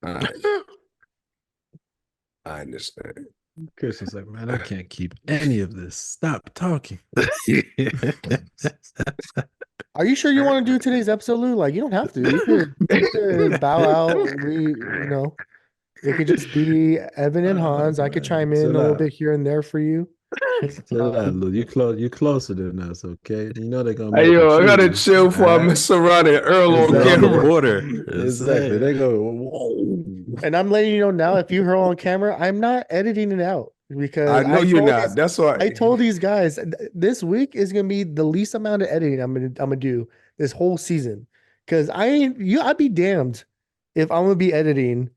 I, I understand. Christian's like, man, I can't keep any of this. Stop talking. Are you sure you want to do today's episode, Lou? Like, you don't have to. You could bow out. It could just be Evan and Hans. I could chime in a little bit here and there for you. Chill out, Lou. You closer than us, okay? You know they're gonna Hey, make yo, I gotta you. chill before I mess around and Earl on Exactly. On the camera. border. Exactly. They go, whoa. And I'm letting you know now, if you heard on camera, I'm not editing it out because I know you're not. That's why I told these guys this week is gonna be the least amount of editing I'm gonna do this whole season. Cause I'd be damned if I'm gonna be editing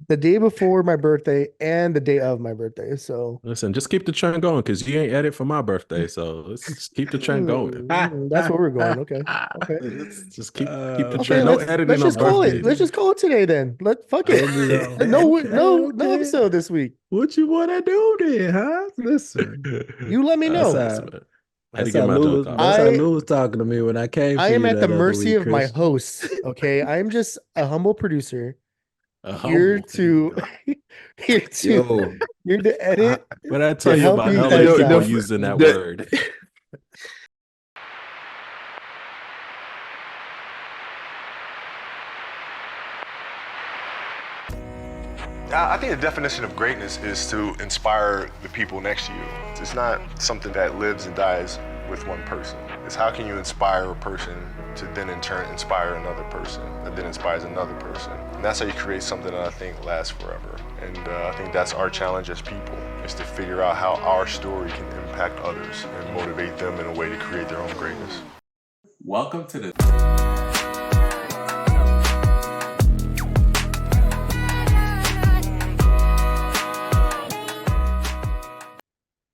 the day before my birthday and the day of my birthday. So Listen, just keep the trend going because you ain't edit for my birthday. So let's just keep the trend going. That's where we're going. Okay. Let's just keep the Okay, trend. No editing let's on just call it. birthdays. Let's just call it today then. Fuck it. No episode this week. What you want to do then, huh? Listen. You let me know. That's how Lou was talking to me when I came. I am at the mercy of my Chris. hosts. Okay, I am just a humble producer Yo, here to edit. But I tell to you help about you LA guys people out. using that word. I think the definition of greatness is to inspire the people next to you. It's not something that lives and dies with one person. It's how can you inspire a person to then in turn inspire another person that then inspires another person. And that's how you create something that I think lasts forever. And I think that's our challenge as people, is to figure out how our story can impact others and motivate them in a way to create their own greatness. Welcome to the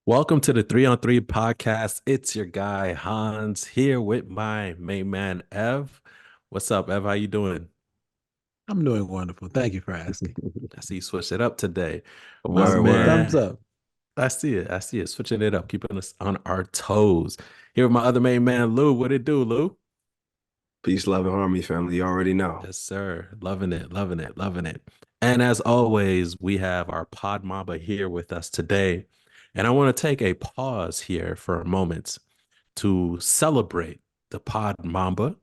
Welcome to the 3-on-3 podcast. It's your guy Hans here with my main man Ev. What's up, Ev? How you doing? I'm doing wonderful. Thank you for asking. I see you switched it up today. Thumbs up. I see it. Switching it up, keeping us on our toes. Here with my other main man, Lou. What it do, Lou? Peace, love, and harmony, family. You already know. Yes, sir. Loving it. And as always, we have our Pod Mamba here with us today. And I want to take a pause here for a moment to celebrate the Pod Mamba.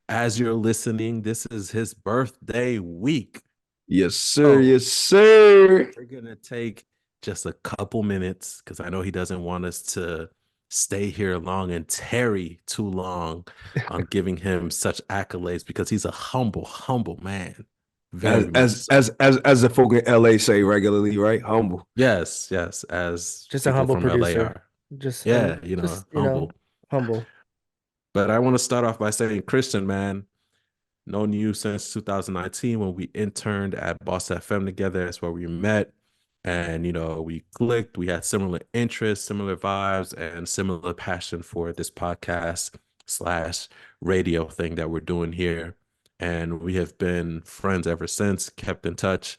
As you're listening, this is his birthday week. Yes, sir. Yes, sir. We're going to take just a couple minutes because I know he doesn't want us to stay here long and tarry too long on giving him such accolades because he's a humble man. As the folk in LA say regularly, right? Humble. Yes. As just a humble producer. Humble. But I want to start off by saying, Christian, man, known you since 2019 when we interned at Boss FM together. That's where we met. And, we clicked. We had similar interests, similar vibes, and similar passion for this podcast / radio thing that we're doing here. And we have been friends ever since, kept in touch,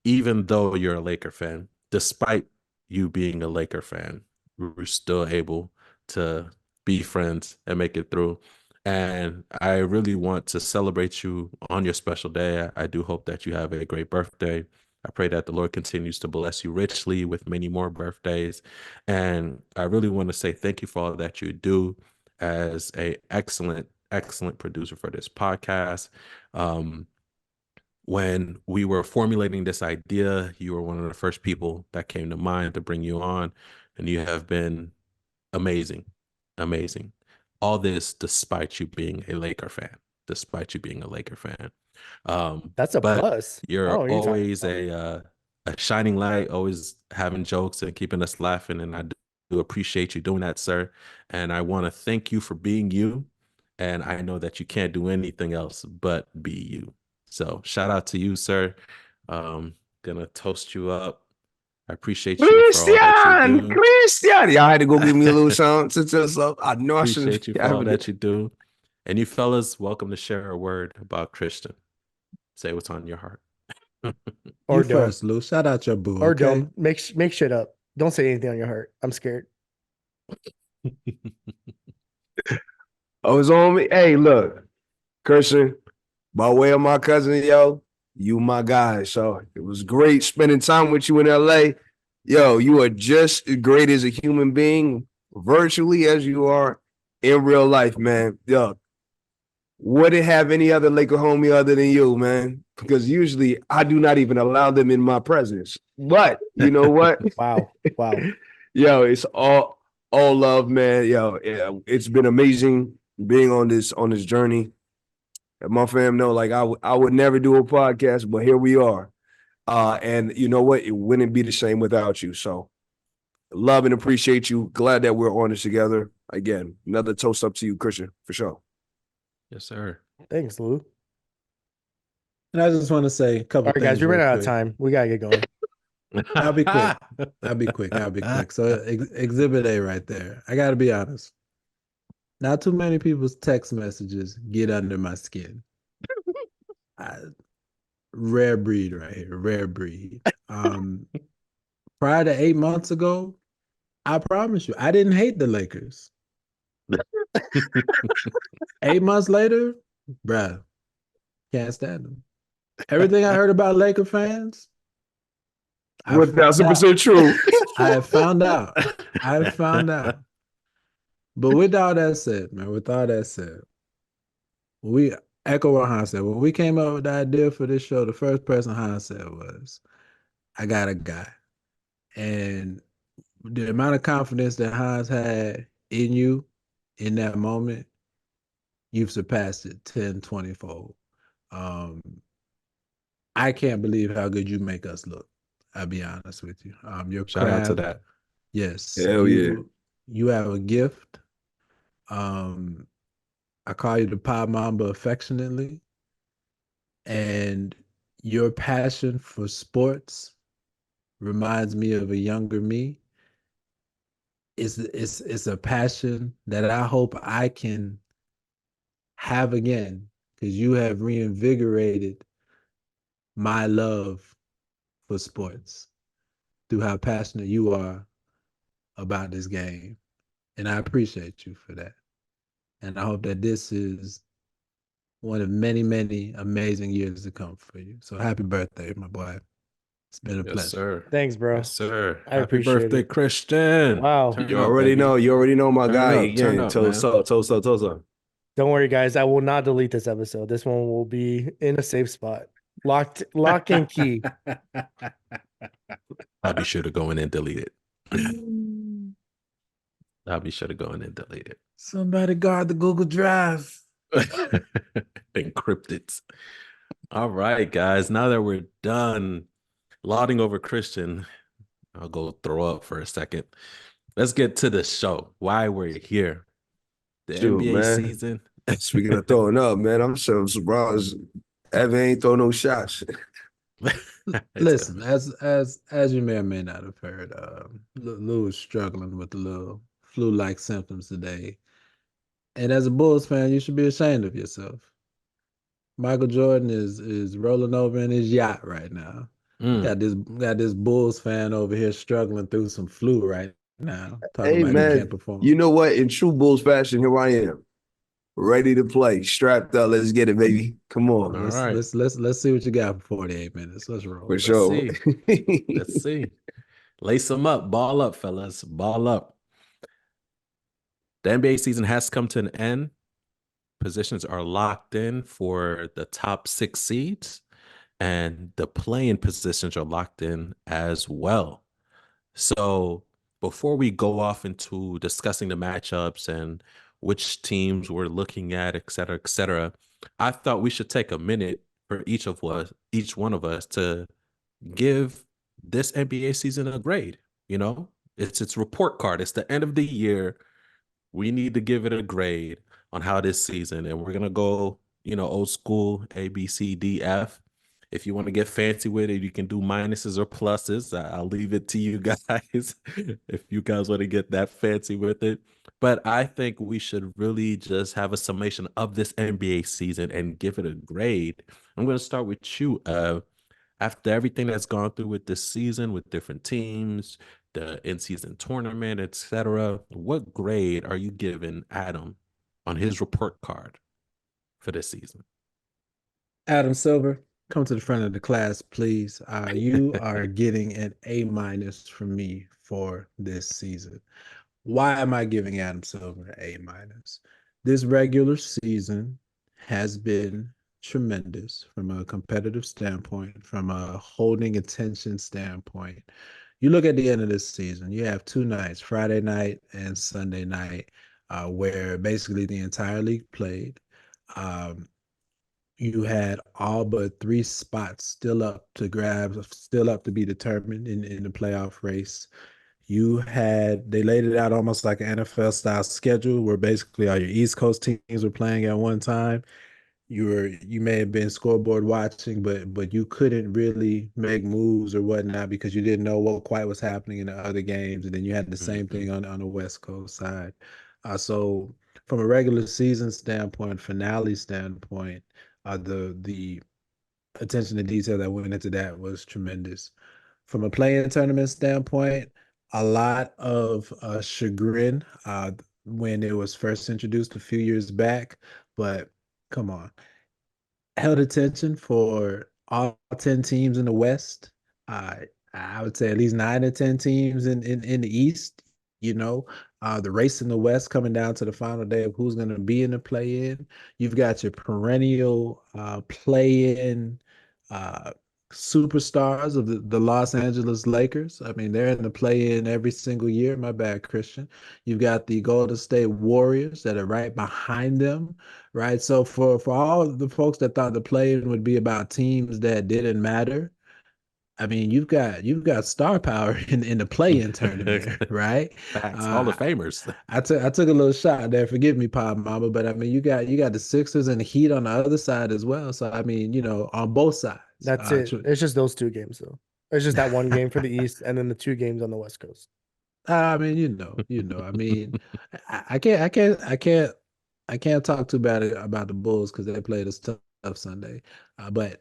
even though you're a Laker fan. Despite you being a Laker fan, we're still able to be friends and make it through. And I really want to celebrate you on your special day. I do hope that you have a great birthday. I pray that the Lord continues to bless you richly with many more birthdays. And I really want to say thank you for all that you do as a excellent producer for this podcast. When we were formulating this idea, you were one of the first people that came to mind to bring you on, and you have been amazing. All this despite you being a Laker fan. That's a plus. You're always a shining light, always having jokes and keeping us laughing, and I do appreciate you doing that, sir. And I want to thank you for being you. And I know that you can't do anything else but be you. So shout out to you, sir. Gonna toast you up. I appreciate you Christian. Y'all had to go give me a little something. I know I should appreciate you for all that you do. And you fellas, welcome to share a word about Christian. Say what's on your heart. Or you first, Lou. Shout out your boo. Or don't make shit up. Don't say anything on your heart. I'm scared. Oh, it's on me. Hey, look, Christian, by way of my cousin, yo, You my guy. So it was great spending time with you in LA. Yo, you are just as great as a human being virtually as you are in real life, man. Yo, wouldn't have any other Laker homie other than you, man. Because usually I do not even allow them in my presence. But you know what? Wow. Yo, it's all love, man. Yo, yeah, it's been amazing being on this journey. And my fam know, like I would never do a podcast, but here we are. And you know what? It wouldn't be the same without you. So love and appreciate you. Glad that we're on this together. Again, another toast up to you, Christian, for sure. Yes, sir. Thanks, Lou. And I just want to say a couple All right, guys, things we ran real out of quick. time. We gotta get going. I'll be quick. I'll be quick. So Exhibit A right there. I got to be honest. Not too many people's text messages get under my skin. Rare breed right here. Rare breed. Prior to 8 months ago, I promise you, I didn't hate the Lakers. 8 months later, bruh, can't stand them. Everything I heard about Laker fans, 1,000% true. I have found out. But with all that said, we echo what Han said. When we came up with the idea for this show, the first person Han said was, I got a guy. And the amount of confidence that Hans had in you in that moment, you've surpassed it 10, 20-fold. I can't believe how good you make us look. I'll be honest with you. Your Shout out to craft, that. yes. Hell yeah. You have a gift. I call you the Pod Mamba affectionately. And your passion for sports reminds me of a younger me. It's a passion that I hope I can have again, because you have reinvigorated my love for sports through how passionate you are about this game. And I appreciate you for that. And I hope that this is one of many, many amazing years to come for you. So happy birthday, my boy. It's been a Yes, pleasure. sir. Thanks, bro. Yes, sir. I Happy appreciate birthday, it. Christian. Wow. Turn You up, already baby. know. You already know my Turn guy. up, turn Again, up, toast man. up, toast up, toast up. Don't worry, guys. I will not delete this episode. This one will be in a safe spot. Lock and key. I'll be sure to go in and delete it. I'll be sure to go in and delete it. Somebody guard the Google Drive. Encrypted. All right, guys. Now that we're done lauding over Christian, I'll go throw up for a second. Let's get to the show. Why we're here. The Shoot, NBA man. season. Speaking of throwing up, man, I'm so surprised Evan ain't throw no shots. Listen, as you may or may not have heard, Lou is struggling with a little flu-like symptoms today. And as a Bulls fan, you should be ashamed of yourself. Michael Jordan is rolling over in his yacht right now. Got this Bulls fan over here struggling through some flu right now. Talking Hey, about man, he can't perform. you know what? In true Bulls fashion, here I am. Ready to play. Strapped up. Let's get it, baby. Come on. All right. Let's see what you got for 48 minutes. Let's roll. For sure. Let's see. Lace them up. Ball up, fellas. Ball up. The NBA season has come to an end. Positions are locked in for the top 6 seeds, and the play-in positions are locked in as well. So before we go off into discussing the matchups and which teams we're looking at, et cetera, I thought we should take a minute for each one of us to give this NBA season a grade. You know, it's report card. It's the end of the year. We need to give it a grade on how this season, and we're gonna go, old school A, B, C, D, F. If you want to get fancy with it, you can do minuses or pluses. I'll leave it to you guys if you guys want to get that fancy with it. But I think we should really just have a summation of this NBA season and give it a grade. I'm going to start with you. After everything that's gone through with this season, with different teams, the in-season tournament, etc., what grade are you giving Adam on his report card for this season? Adam Silver, Come to the front of the class, please. You are getting an A- from me for this season. Why am I giving Adam Silver an A-? This regular season has been tremendous from a competitive standpoint, from a holding attention standpoint. You look at the end of this season, you have two nights, Friday night and Sunday night, where basically the entire league played. Um, you had all but three spots still up to grab, still up to be determined in the playoff race. They laid it out almost like an NFL style schedule where basically all your East Coast teams were playing at one time. You may have been scoreboard watching, but you couldn't really make moves or whatnot because you didn't know what quite was happening in the other games. And then you had the same thing on the West Coast side. So from a regular season standpoint, finale standpoint, the attention to detail that went into that was tremendous. From a play-in tournament standpoint, a lot of chagrin when it was first introduced a few years back, but come on, held attention for all 10 teams in the West. Uh, I would say at least 9 or 10 teams in the East. You know, the race in the West coming down to the final day of who's going to be in the play-in. You've got your perennial play-in uh, superstars of the Los Angeles Lakers. I mean, they're in the play-in every single year. My bad, Christian. You've got the Golden State Warriors that are right behind them, right? So for all the folks that thought the play-in would be about teams that didn't matter, I mean, you've got star power in the play-in tournament, right? Facts. Hall of Famers. I took a little shot there. Forgive me, Pod Mamba, but I mean, you got the Sixers and the Heat on the other side as well. So I mean, on both sides. That's it. It's just those two games though. It's just that one game for the East and then the two games on the West Coast. I mean, I mean, I can't talk too bad about the Bulls because they played us tough Sunday. But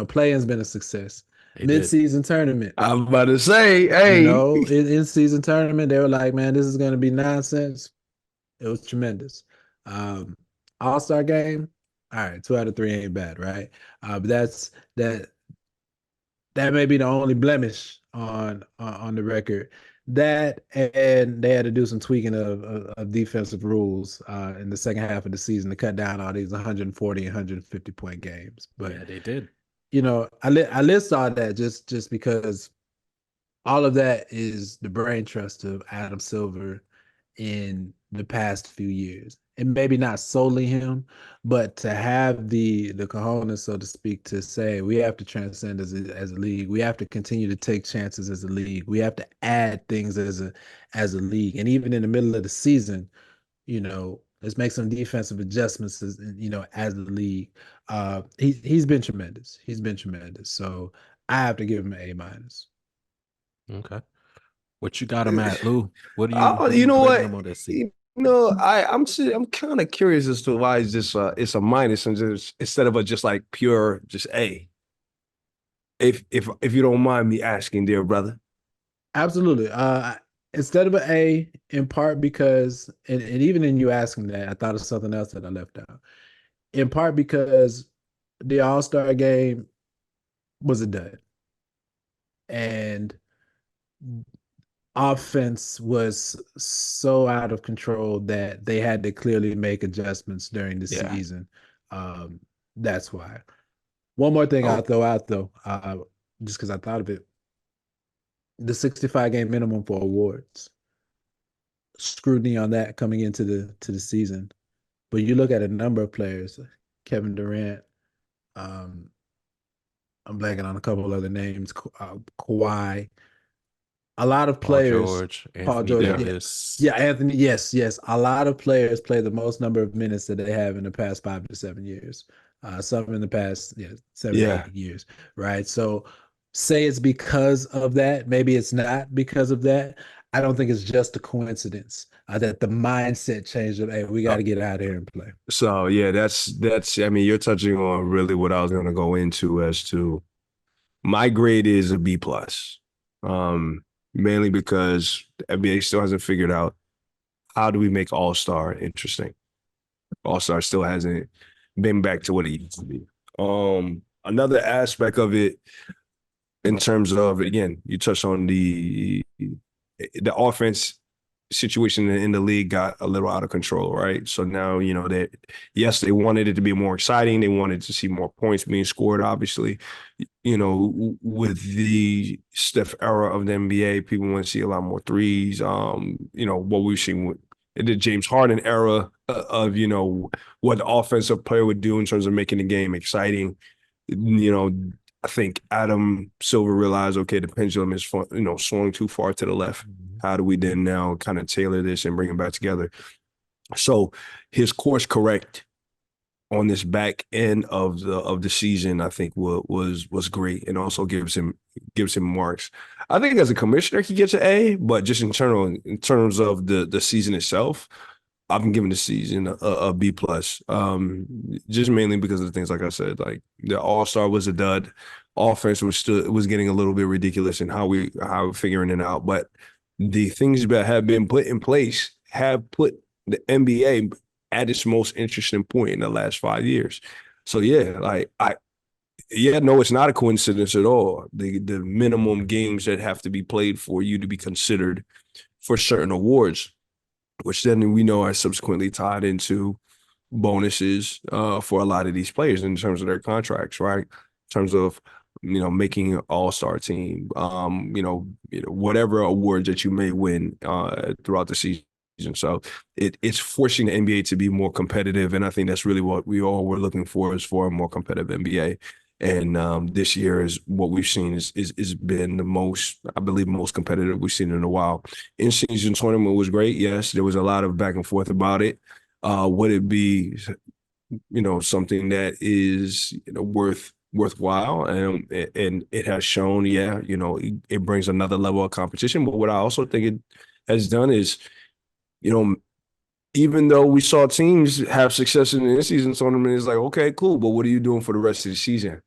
play-in's been a success. They did. Mid-season tournament. I was about to say, hey, In season tournament, they were like, man, this is going to be nonsense. It was tremendous. All-Star game, all right, 2 out of 3 ain't bad, right? But that may be the only blemish on the record. That and they had to do some tweaking of defensive rules in the second half of the season to cut down all these 140 and 150 point games. But yeah, they did. I list all that just because all of that is the brain trust of Adam Silver in the past few years. And maybe not solely him, but to have the cojones, so to speak, to say we have to transcend as a league. We have to continue to take chances as a league. We have to add things as a league. And even in the middle of the season, let's make some defensive adjustments as the league. He's been tremendous. He's been tremendous. So I have to give him an A-. Okay. What you got him at, Lou? What do you? you know what? Him on this season? I'm kind of curious as to why it's just it's a minus and just instead of a just like pure just A. If you don't mind me asking, dear brother. Absolutely. Instead of an A, in part because, and even in you asking that, I thought of something else that I left out. In part because the All-Star game was a dud. And offense was so out of control that they had to clearly make adjustments during the season. That's why. One more thing I'll throw out, though, just because I thought of it. The 65-game minimum for awards. Scrutiny on that coming into the season. But you look at a number of players, Kevin Durant, I'm blanking on a couple of other names, Kawhi, a lot of players, Paul George, Anthony Davis. Yeah, Anthony. Yes. A lot of players play the most number of minutes that they have in the past 5 to 7 years. Some in the past 7 to 8 years, right? So say it's because of that. Maybe it's not because of that. I don't think it's just a coincidence that the mindset changed of, hey, we got to get out of here and play. So yeah, that's. I mean, you're touching on really what I was going to go into as to my grade is a B plus. Mainly because the NBA still hasn't figured out how do we make All-Star interesting. All-Star still hasn't been back to what it used to be. another aspect of it in terms of, again, you touched on the offense situation in the league got a little out of control, right? So now, that yes, they wanted it to be more exciting. They wanted to see more points being scored, obviously. With the Steph era of the NBA, people want to see a lot more threes. What we've seen with the James Harden era of, what the offensive player would do in terms of making the game exciting. I think Adam Silver realized, okay, the pendulum is, swung too far to the left. How do we then now kind of tailor this and bring it back together? So his course correct on this back end of the season, I think was great, and also gives him marks. I think as a commissioner, he gets an A, but just in terms of the season itself, I've been giving the season a B plus. Just mainly because of the things like I said, like the All-Star was a dud. Offense was getting a little bit ridiculous in how we're figuring it out. But the things that have been put in place have put the NBA at its most interesting point in the last 5 years. So no, it's not a coincidence at all. The minimum games that have to be played for you to be considered for certain awards, which then we know are subsequently tied into bonuses for a lot of these players in terms of their contracts, right? In terms of, making an all-star team, whatever awards that you may win throughout the season. So it's forcing the NBA to be more competitive. And I think that's really what we all were looking for, is for a more competitive NBA. And this year is what we've seen is been the most, I believe, most competitive we've seen in a while. In-season tournament was great. Yes, there was a lot of back and forth about it. Would it be, something that is worthwhile? And it has shown, it brings another level of competition. But what I also think it has done is, even though we saw teams have success in the in-season tournament, it's like, okay, cool, but what are you doing for the rest of the season?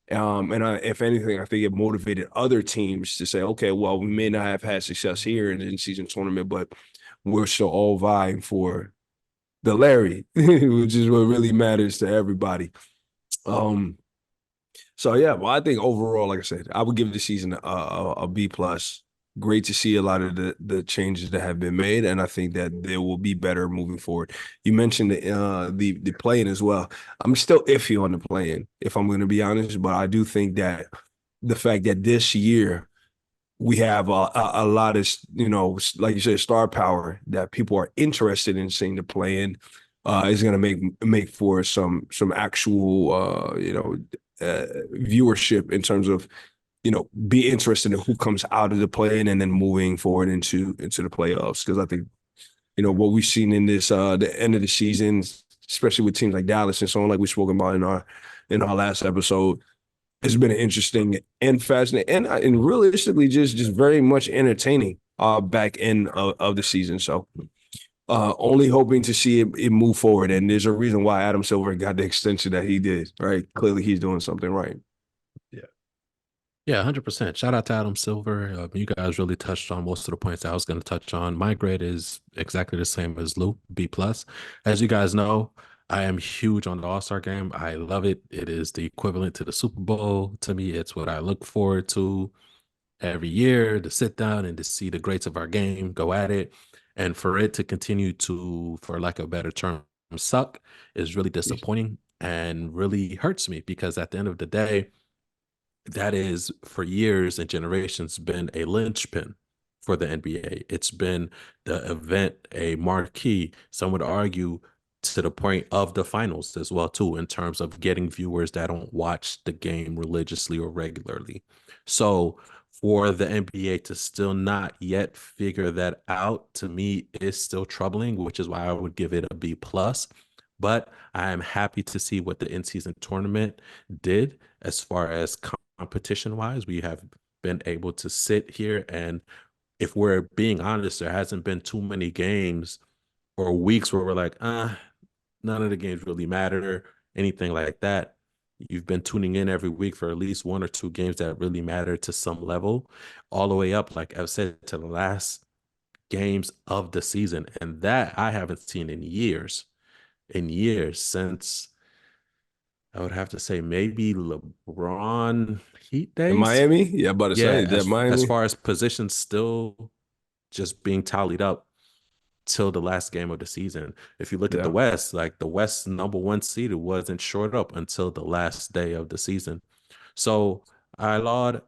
If anything, I think it motivated other teams to say, okay, well, we may not have had success here in the in-season tournament, but we're still all vying for the Larry, which is what really matters to everybody. So yeah, well, I think overall, like I said, I would give the season a B plus. Great to see a lot of the changes that have been made, and I think that there will be better moving forward. You mentioned the playing as well. I'm still iffy on the playing, if I'm going to be honest, but I do think that the fact that this year we have a lot of, like you said, star power that people are interested in seeing the play-in is going to make for some actual viewership in terms of, be interested in who comes out of the play-in and then moving forward into the playoffs. Because I think, what we've seen in this the end of the season, especially with teams like Dallas and so on, like we spoke about in our last episode, it's been interesting and fascinating and realistically just very much entertaining back end of the season. So only hoping to see it move forward. And there's a reason why Adam Silver got the extension that he did, right? Clearly he's doing something right. Yeah, 100%. Shout out to Adam Silver. You guys really touched on most of the points I was going to touch on. My grade is exactly the same as Lou, B plus. As you guys know, I am huge on the All-Star game. I love it. It is the equivalent to the Super Bowl. To me, it's what I look forward to every year, to sit down and to see the greats of our game go at it. And for it to continue to, for lack of a better term, suck is really disappointing and really hurts me, because at the end of the day, that is for years and generations been a linchpin for the NBA. It's been the event, a marquee, some would argue, to the point of the finals as well too, in terms of getting viewers that don't watch the game religiously or regularly. So for the NBA to still not yet figure that out, to me, is still troubling, which is why I would give it a B plus. But I am happy to see what the in-season tournament did as far as competition wise. We have been able to sit here, and if we're being honest, there hasn't been too many games or weeks where we're like, none of the games really matter, anything like that. You've been tuning in every week for at least one or two games that really matter to some level, all the way up, like I've said, to the last games of the season. And that I haven't seen in years since I would have to say maybe LeBron Heat days. In Miami? Yeah, about to say Yeah, that Miami. as far as positions still just being tallied up till the last game of the season. If you look at the Yeah. West, like the West number 1 seed wasn't short up until the last day of the season. So I laud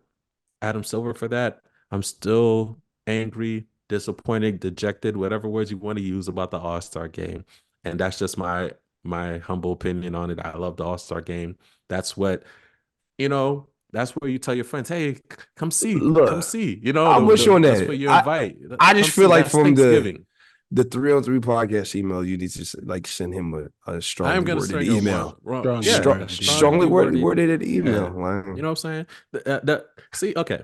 Adam Silver for that. I'm still angry, disappointed, dejected, whatever words you want to use about the All-Star game. And that's just my humble opinion on it. I love the All-Star game. That's what, that's where you tell your friends, hey, come see. Look, You know, I'm with you on that's that. where you invite. I just Come feel see. like That's from Thanksgiving. the 303 podcast email, you need to like send him a I am strongly going to worded send you email. Strongly Strongly worded worded Yeah. email. Like, You know what I'm saying? See, okay.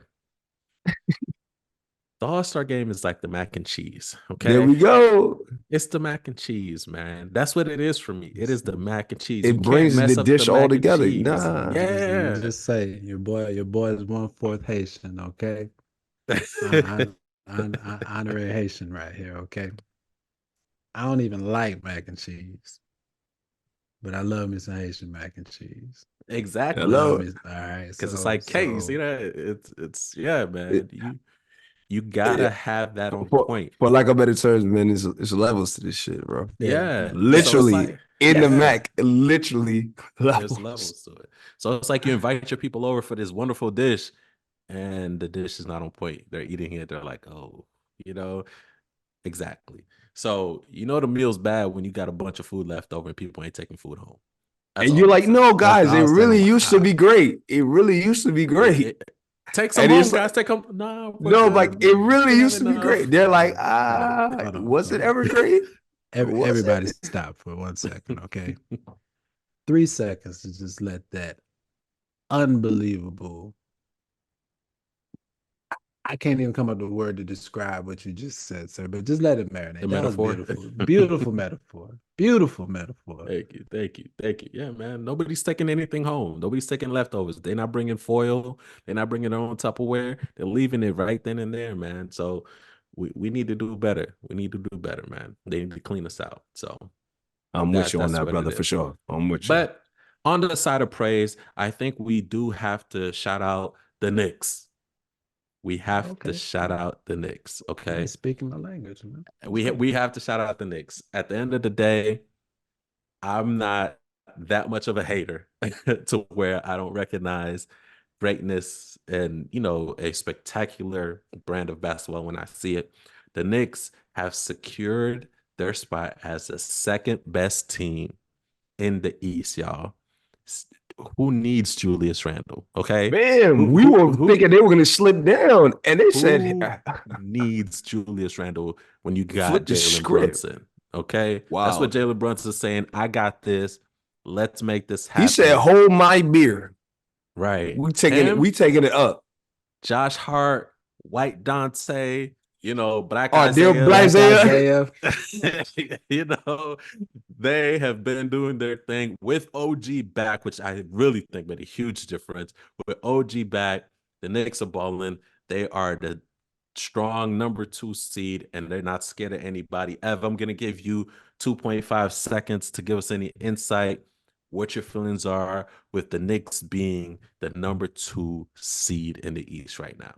The All-Star game is like the mac and cheese. Okay. there we go. It's the mac and cheese, man. That's what it is for me. It is the mac and cheese. It You can't brings mess the up dish the all mac and together. cheese. Nah. Let Yeah. me just say, your boy is 1/4 Haitian, okay? Honorary Haitian right here, okay? I don't even like mac and cheese, but I love me some Haitian mac and cheese. Exactly. Hello. All right, Because it's like, hey, you see that? It's yeah, man. You gotta have that on point. For lack of better terms, man, it's levels to this shit, bro. Yeah. So it's Literally like, in the yeah. Mac, literally There's levels. levels to it. So it's like you invite your people over for this wonderful dish, and the dish is not on point. They're eating it. They're like, oh, exactly. So the meal's bad when you got a bunch of food left over and people ain't taking food home. That's And all you're I'm like, saying. no, guys, the it All-Star really game. used to be great. It really used to be great. Take some And home, it's guys. like- Take them. No, No, like it really We used have to be enough. great. They're like, Hold on, was it hold on. ever great? Everybody stop for 1 second, okay? 3 seconds to just let that unbelievable. I can't even come up with a word to describe what you just said, sir, but just let it marinate. The That was metaphor? beautiful. Beautiful metaphor. Beautiful metaphor. Thank you. Yeah, man. Nobody's taking anything home. Nobody's taking leftovers. They're not bringing foil. They're not bringing their own Tupperware. They're leaving it right then and there, man. So we need to do better. We need to do better, man. They need to clean us out. So I'm with you on that's that, what brother, it for is. sure. I'm with you. But on the side of praise, I think we do have to shout out the Knicks. We have to shout out the Knicks, okay? You're speaking my language, man. We have to shout out the Knicks. At the end of the day, I'm not that much of a hater to where I don't recognize greatness and, a spectacular brand of basketball when I see it. The Knicks have secured their spot as the second best team in the East, y'all. Who needs Julius Randle? Okay, Man, we were thinking they were going to slip down, and they said, who needs Julius Randle when you got Flip the Jalen script. Brunson? Okay, Wow. That's what Jalen Brunson's saying. I got this. Let's make this happen. He said, "Hold my beer." Right. We taking it up. Josh Hart, White Dante, Black Isaiah. They have been doing their thing with OG back, which I really think made a huge difference. With OG back, the Knicks are balling. They are the strong number 2 seed, and they're not scared of anybody. Ev, I'm going to give you 2.5 seconds to give us any insight, what your feelings are with the Knicks being the number 2 seed in the East right now.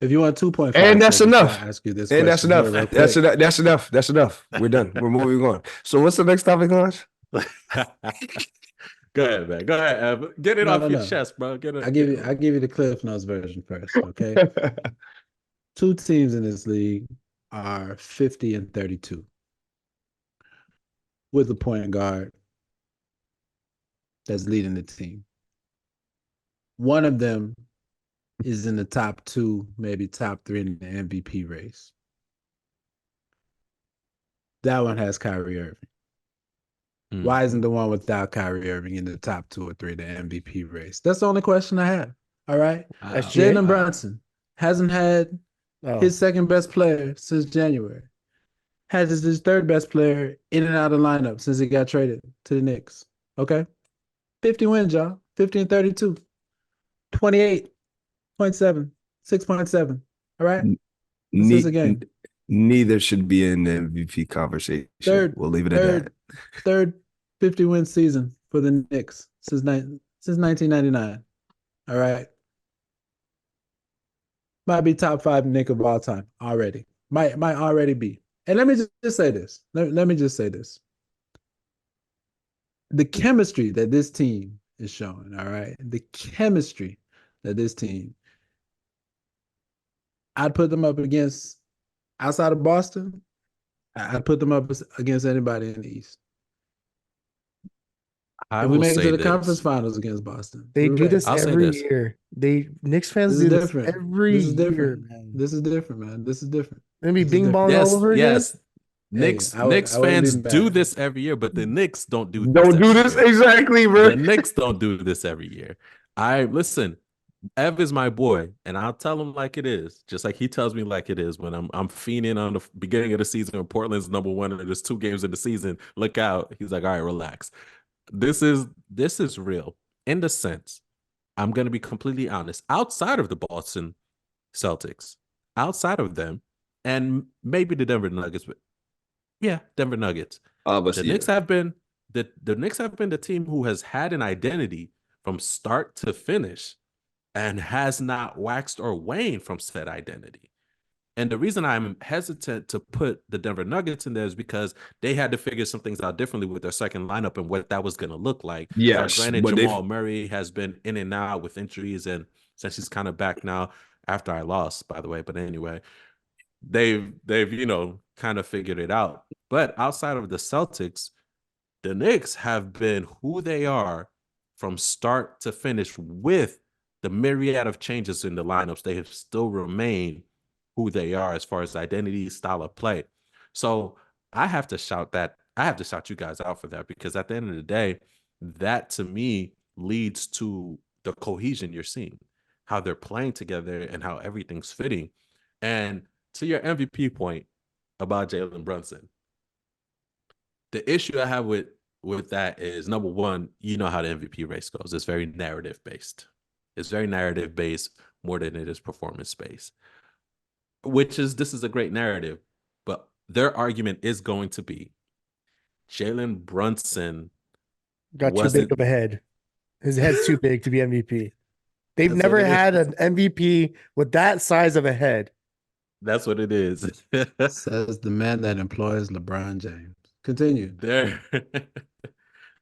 If you want 2.5, and that's enough. I ask you this and that's question enough. real quick. That's enough. That's enough. We're done. We're moving on. So what's the next topic, Lance? Go ahead, man. Go ahead, Ev. Get it off your chest, bro. I give you the Cliff Notes version first, okay? 2 teams in this league are 50 and 32 with a point guard that's leading the team. One of them is in the top 2, maybe top 3 in the MVP race. That one has Kyrie Irving. Mm-hmm. Why isn't the one without Kyrie Irving in the top 2 or 3 in the MVP race? That's the only question I have. All right. Jalen Brunson hasn't had his second best player since January. Has his third best player in and out of the lineup since he got traded to the Knicks. Okay. 50 wins, y'all. 50 and 32. 28.7. 6.7. All right. This is a game. Neither should be in the MVP conversation. We'll leave it at that. Third 50-win season for the Knicks since 1999. All right. Might be top 5 Knick of all time already. Might already be. And let me just say this. Let me just say this. The chemistry that this team is showing, all right? The chemistry that this team, I'd put them up against, outside of Boston, I'd put them up against anybody in the East. I And we will make it say to the this. conference finals against Boston. They do this I'll say every this. year. Knicks fans This is do this different. every This is year, different. man. This is different, man. This is different. Gonna be This is bing bong different. all over again. Yes. Knicks I wouldn't fans be do mad. this every year, but the Knicks don't do this. Don't do every this year. exactly, bro. The Knicks don't do this every year. Listen. Ev is my boy, and I'll tell him like it is, just like he tells me like it is when I'm fiending on the beginning of the season when Portland's number one and there's 2 games in the season. Look out. He's like, all right, relax. This is real in the sense, I'm going to be completely honest. Outside of the Boston Celtics, outside of them, and maybe the Denver Nuggets, but yeah, Denver Nuggets. The Knicks have been the Knicks have been the team who has had an identity from start to finish and has not waxed or waned from said identity. And the reason I'm hesitant to put the Denver Nuggets in there is because they had to figure some things out differently with their second lineup and what that was going to look like. Yes, Granted, but Jamal Murray has been in and out with injuries, and since he's kind of back now after I lost, by the way. But anyway, they've kind of figured it out. But outside of the Celtics, the Knicks have been who they are from start to finish with the myriad of changes in the lineups. They have still remained who they are as far as identity, style of play. So I have to shout you guys out for that, because at the end of the day, that to me leads to the cohesion you're seeing, how they're playing together and how everything's fitting. And to your MVP point about Jalen Brunson, the issue I have with that is, number one, you know how the MVP race goes. It's very narrative based. It's very narrative based more than it is performance based. This is a great narrative, but their argument is going to be Jalen Brunson Got too big of a head. His head's too big to be MVP. They've That's never what it had is. an MVP with that size of a head. That's what it is. Says the man that employs LeBron James. Continue.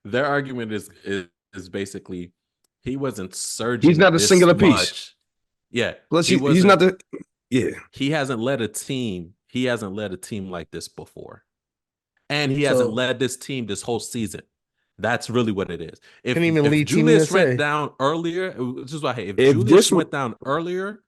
Their argument is basically he wasn't surging. He's not a this singular much. piece. Yeah. Plus, he's not the. Yeah. He hasn't led a team. He hasn't led a team like this before. And he hasn't led this team this whole season. That's really what it is. If Julius went down earlier, this is why, if Julius went down earlier,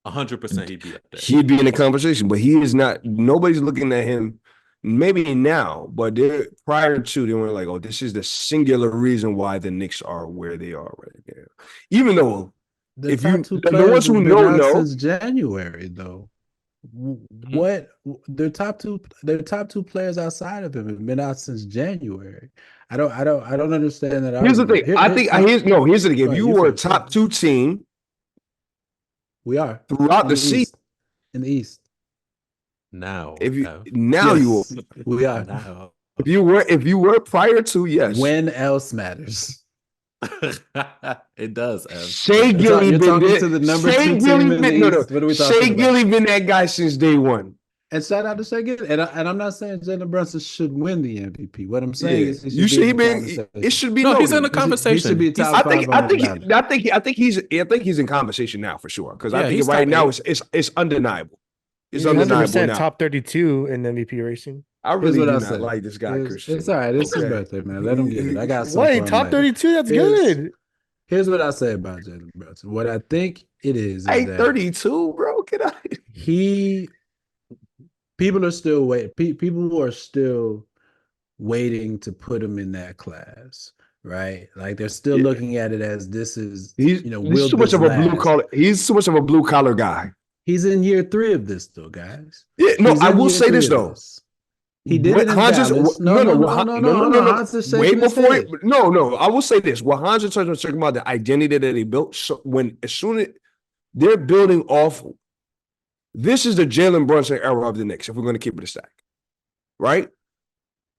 100% he'd be up there. He'd be in the conversation, but he is not. Nobody's looking at him. Maybe now, but prior to, they were like, "Oh, this is the singular reason why the Knicks are where they are right now." Even though, The if top you, 2 the players ones who have been out know, since January, though. What their top two players outside of him have been out since January. I don't understand that. here's the thing. Here's the thing. If you were a top 2 team, we are throughout the season in the East. Now, you will. We are. Now. If you were prior to, yes. When else matters? It does. Shea Gilly You're been talking there. to the number Shea 2 team Gilly in the been East. What are we talking Shea about? Gilly been that guy since day one. And shout out to Shea Gilly. And I'm not saying Jalen Brunson should win the MVP. What I'm saying is it should be. No, he's in the the conversation. He should be top I 5 think on the ballot. I think he's in conversation now for sure, because I think he's right now top it's undeniable. It's He's undeniable 100% now. top 32 in MVP racing. I really Here's do what not I say. like this guy, Christian. It's all right. It's his birthday, man. Let him get it. I got something. Wait, top 32? That's good. Here's what I say about Jalen Brunson. What I think it is Hey, that 32, bro. Get out. People are still waiting. People are still waiting to put him in that class, right? Like they're still looking at it as this is, he's too much of a blue collar. He's too much of a blue collar guy. He's in year 3 of this, though, guys. Yeah, no, I will say this though. He did it in Dallas. No. Way before it. No. I will say this. What Hans is talking about, the identity that they built. So as soon as they're building off, this is the Jalen Brunson era of the Knicks. If we're going to keep it a stack, right?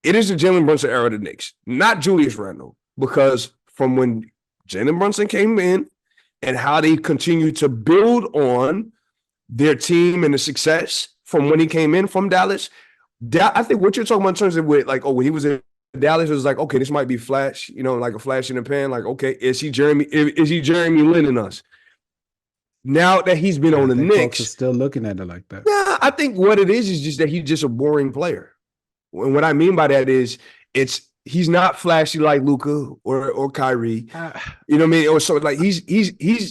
It is the Jalen Brunson era of the Knicks, not Julius Randle. because from when Jalen Brunson came in and how they continue to build on their team and the success from when he came in from Dallas. I think what you're talking about in terms of with like, when he was in Dallas, it was like, okay, this might be flash, like a flash in the pan. Like, okay, is he Jeremy Lin in us? Now that he's been on the Folks are Knicks, still looking at it like that. yeah, I think what it is just that he's just a boring player. And what I mean by that is he's not flashy like Luka or Kyrie. You know what I mean? Or so like he's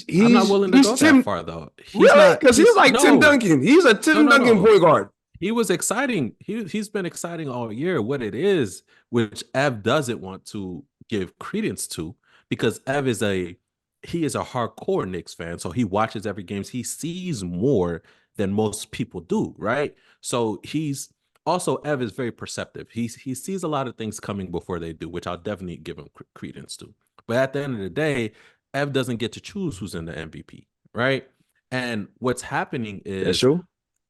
I'm not willing to go that far though. Really? Because he's like Tim Duncan. He's a Tim Duncan point guard. He was exciting. He's been exciting all year. What it is, which Ev doesn't want to give credence to, because Ev is a hardcore Knicks fan. So he watches every game. He sees more than most people do, right? So he's also, Ev is very perceptive. He sees a lot of things coming before they do, which I'll definitely give him credence to. But at the end of the day, Ev doesn't get to choose who's in the MVP, right? And what's happening is That's true.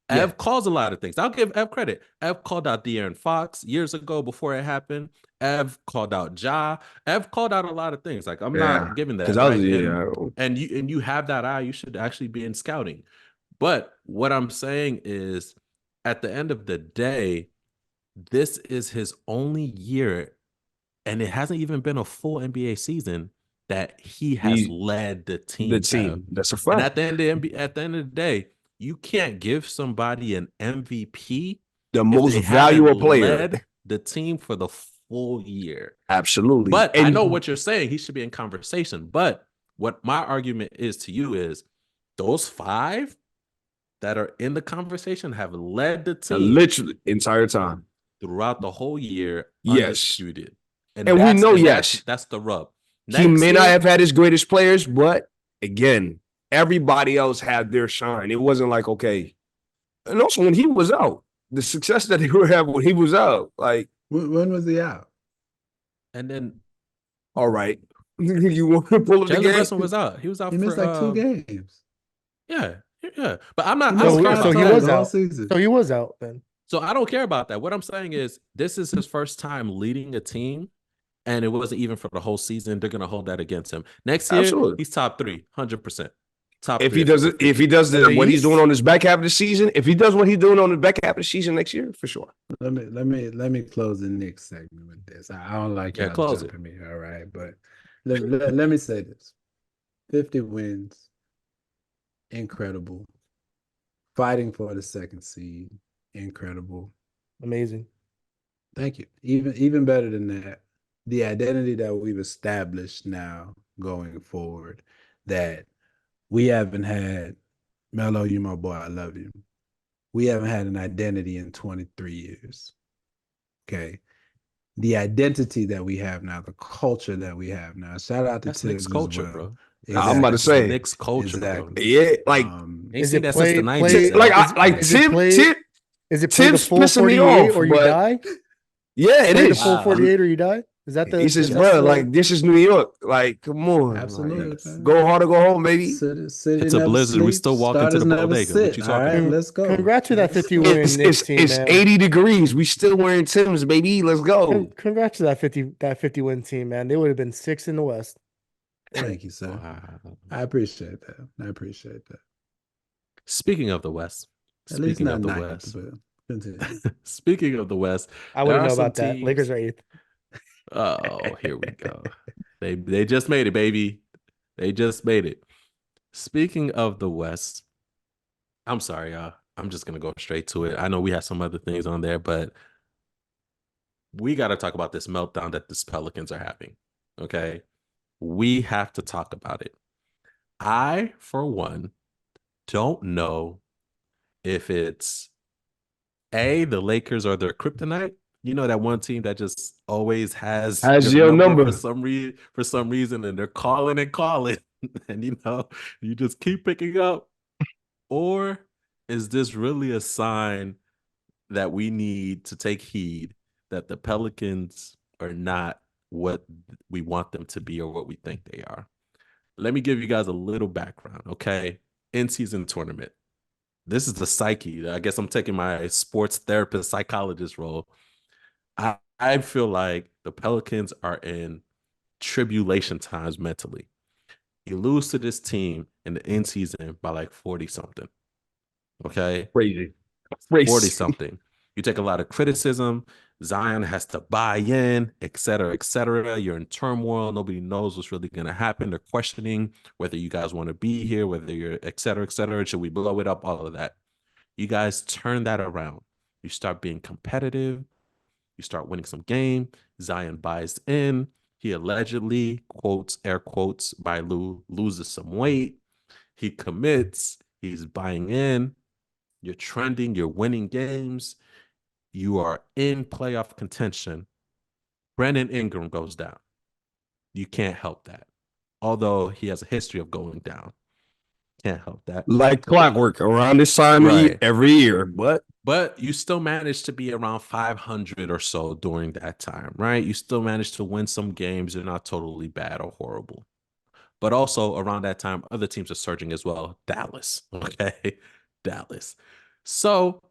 Ev calls a lot of things. I'll give Ev credit. Ev called out De'Aaron Fox years ago before it happened. Ev called out Ja. Ev called out a lot of things. Like, I'm not giving that. Right? And you have that eye. You should actually be in scouting. But what I'm saying is, at the end of the day, this is his only year, and it hasn't even been a full NBA season that he has led the team. That's a fact. And at the end of the day, you can't give somebody an MVP, the most valuable player, led the team for the full year. Absolutely. But I know what you're saying. He should be in conversation. But what my argument is to you is those 5 that are in the conversation have led the team literally entire time throughout the whole year. Yes. Undisputed. And we know, that's the rub. He may not have had his greatest players, but again, everybody else had their shine. It wasn't like, okay. And also when he was out, the success that they were having when he was out, like, when was he out? And then, all right, you want to pull up the game? Jalen Brunson was out. He was out. He missed like 2 games. Yeah. But I'm not. So he was out. So he was out then. So I don't care about that. What I'm saying is, this is his first time leading a team, and it wasn't even for the whole season. They're gonna hold that against him next year. Absolutely. He's top 3, 100%. If he does what he's doing on his back half of the season, if he does what he's doing on the back half of the season next year, for sure. Let me close the Knicks segment with this. I don't like y'all jumping me, all right? But let me say this: 50 wins, incredible. Fighting for the 2nd seed, incredible, amazing. Thank you. Even better than that, the identity that we've established now going forward, that we haven't had. Melo, you my boy, I love you. We haven't had an identity in 23 years. Okay. The identity that we have now, the culture that we have now. Shout out to Tibbs culture, well. bro. Exactly. I'm about to say Knicks culture, exactly. Bro. Yeah, like is it play, Tim pissing me off, or you die? Yeah, it is the full 48 or you die. Is that the? He says, bro, like this is New York. Like, come on, absolutely. Like, go hard or go home, baby. It's a blizzard. We still walking to the bodega. What you talking about? Let's go. Congrats to that 50 win. It's 80 degrees. We still wearing Timbs, baby. Let's go. Congrats to that 50 win team, man. They would have been 6 in the West. Thank you, sir. Wow. I appreciate that. Speaking of the West. Speaking of the West. Speaking of the West. I wouldn't know about that. Lakers are 8th. Oh, here we go. They just made it, baby. They just made it. Speaking of the West, I'm sorry, y'all. I'm just gonna go straight to it. I know we have some other things on there, but we got to talk about this meltdown that the Pelicans are having. Okay, we have to talk about it. I, for one, don't know if it's the Lakers or their kryptonite. You know, that one team that just always has your number for some reason, and they're calling and calling, and you just keep picking up. Or is this really a sign that we need to take heed that the Pelicans are not what we want them to be or what we think they are? Let me give you guys a little background, okay? In-season tournament. This is the psyche. I guess I'm taking my sports therapist, psychologist role. I feel like the Pelicans are in tribulation times mentally. You lose to this team in the end season by like 40 something. Okay. Crazy. 40 something. You take a lot of criticism. Zion has to buy in, et cetera, et cetera. You're in turmoil. Nobody knows what's really going to happen. They're questioning whether you guys want to be here, whether you're, et cetera, et cetera. Should we blow it up? All of that. You guys turn that around. You start being competitive. You start winning some game. Zion buys in. He allegedly, quotes, air quotes, by Lou, loses some weight. He commits. He's buying in. You're trending. You're winning games. You are in playoff contention. Brandon Ingram goes down. You can't help that. Although he has a history of going down. Can't help that. Like clockwork around this time Right. every year. But you still managed to be around 500 or so during that time, right? You still managed to win some games. They're not totally bad or horrible. But also around that time, other teams are surging as well. Dallas, okay? Dallas. So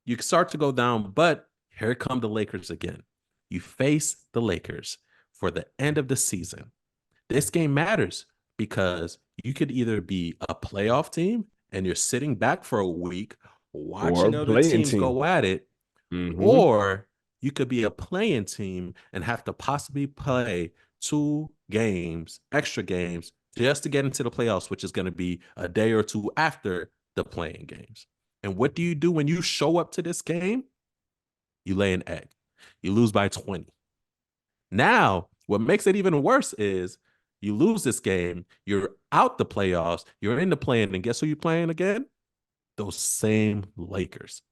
you start to go down, but here come the Lakers again. You face the Lakers for the end of the season. This game matters because you could either be a playoff team and you're sitting back for a week watching Or a other playing teams team. go at it, or you could be a playing team and have to possibly play 2 games, extra games, just to get into the playoffs, which is going to be a day or two after the playing games. And what do you do when you show up to this game? You lay an egg. You lose by 20. Now, what makes it even worse is you lose this game, you're out the playoffs, you're in the play-in, and guess who you're playing again? Those same Lakers.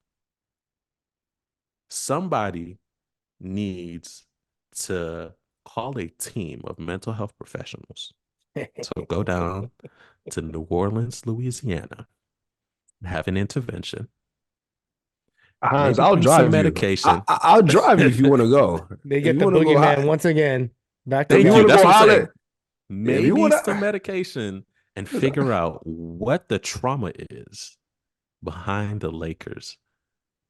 Somebody needs to call a team of mental health professionals to go down to New Orleans, Louisiana, have an intervention. Hans, Maybe I'll bring drive some you. medication. I'll drive you if you want to go. They If get you the wanna go boogeyman high- once again. Back to Thank you you. wanna That's go what I'm holler- saying. Maybe wanna- some medication and figure out what the trauma is behind the Lakers.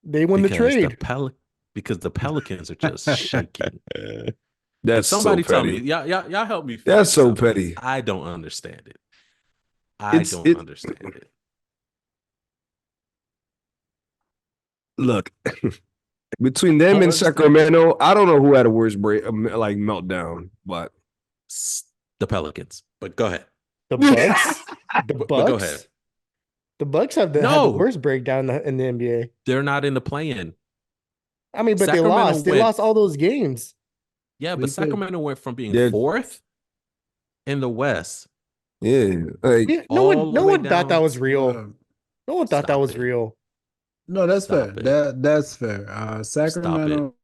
They won the Because trade. because the Pelicans are just shaking. That's Somebody so tell petty. me. Y'all help me. figure That's this so out. petty. I don't understand it. I don't understand it. Look, between them and Sacramento, I don't know who had a worse like meltdown, but The Pelicans. But go ahead. The Bucks. The Bucks. But go ahead. The Bucks have had No. the worst breakdown in the NBA. They're not in the play-in. I mean, but Sacramento they lost. They went- lost all those games. Yeah, We but could- Sacramento went from being They're- 4th in the West. yeah, like Yeah, All no the way one thought that down. was real. No one thought that Stop was it. real. No, that's Stop fair. it. That's fair. Sacramento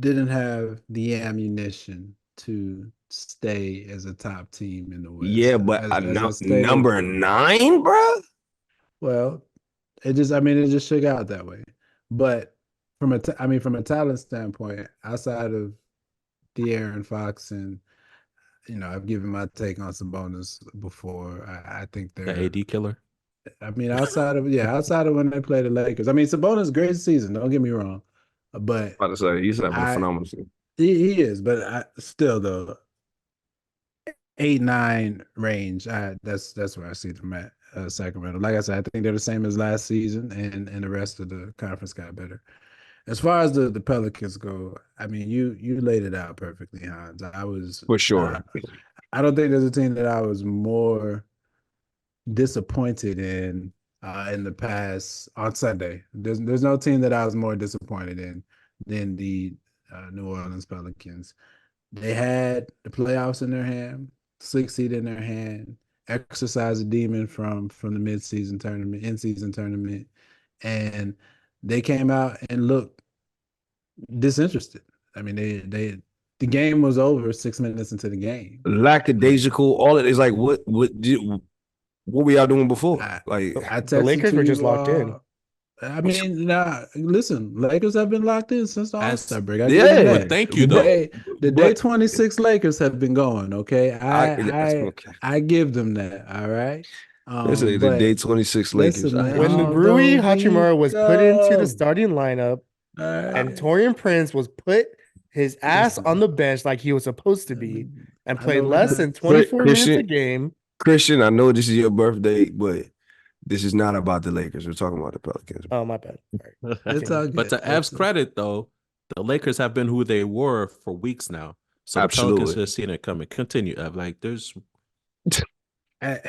didn't have the ammunition to stay as a top team in the West. yeah, but As I stated- number 9, bro. Well, it just shook out that way. But from a talent standpoint, outside of De'Aaron Fox and I've given my take on Sabonis before. I think they're The AD killer. outside of when they play the Lakers. I mean, Sabonis great season. Don't get me wrong, but About to say he's having a I- phenomenal season. he is. But still, the 8-9 range. That's where I see them at. Sacramento. Like I said, I think they're the same as last season, and the rest of the conference got better. As far as the Pelicans go, I mean, you laid it out perfectly, Hans. I was For sure. I don't think there's a team that I was more disappointed in the past on Sunday. There's no team that I was more disappointed in than the New Orleans Pelicans. They had the playoffs in their hand, 6th seed in their hand, exercised a demon from the in-season tournament, and they came out and looked disinterested. I mean, the game was over 6 minutes into the game. Lackadaisical. All it is like what were y'all doing before? I The texted Lakers to were just you, locked in. I mean, now listen, Lakers have been locked in since the All-Star break. I give Yeah, them but that. thank you, though. The day 26 Lakers have been going. Okay, okay. I give them that. All right. This is the but day 26 Lakers. listen, man, When the Oh, Rui don't Hachimura was put into go. the starting lineup All right. and Torian Prince was put his ass on the bench like he was supposed to be and I played know less that- than 24 minutes a Christian- game. Christian, I know this is your birthday, but this is not about the Lakers. We're talking about the Pelicans. Oh, my bad. All right. It's all But good. to Ev's credit, though, the Lakers have been who they were for weeks now. So the Pelicans Absolutely. have seen it coming. Continue, Ev. Like, there's I-